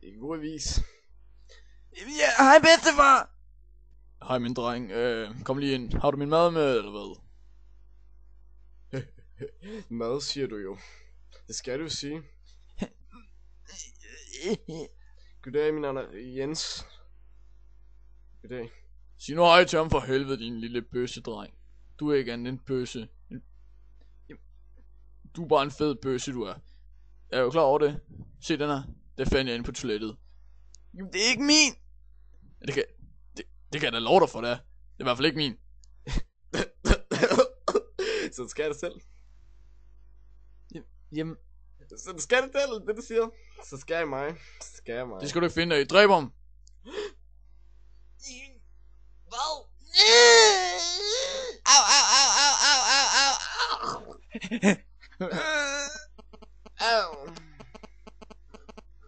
En god avis. Ja, hej bedstefar. Hej min dreng, kom lige ind. Har du min mad med, eller hvad? Mad, siger du jo. Det skal du sige. Goddag, min navn er Jens. Goddag. Sig nu hej til ham for helvede, din lille bøssedreng. Du er ikke andet end bøsse. Du er bare en fed bøsse, du er. Er du klar over det? Se den her. Det fandt jeg inde på toilettet. Jamen, det er ikke min. Det kan jeg da love dig for, det er. Det er i hvert fald ikke min. Så det skal det selv. Jamen, Så det skal det selv, det du siger. Så skal jeg mig. det skal du ikke finde dig i. Dræb ham. Hvad? Au, au, au, au, au, au, au. Au.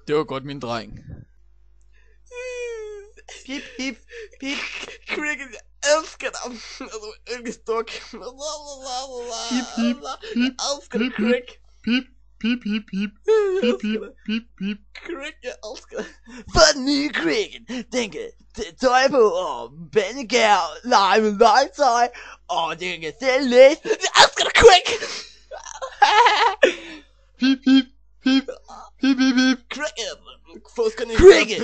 Det var godt, min dreng. Pip, pip, pip. Cricket, jeg elsker dig. Du yndlingsduk. Pip, pip, pip, Jeg elsker dig, Crick. Pip, pip, pip, pip. Pip, pip, pip, pip. Crick, jeg elsker dig. For den nye Cricket, den kan tage tøj på og bandegær, lege med legetøj, og den kan selv læse. Jeg elsker dig, Crick! Pip, pip, pip. Pip, pip, pip. Cricket. Cricket.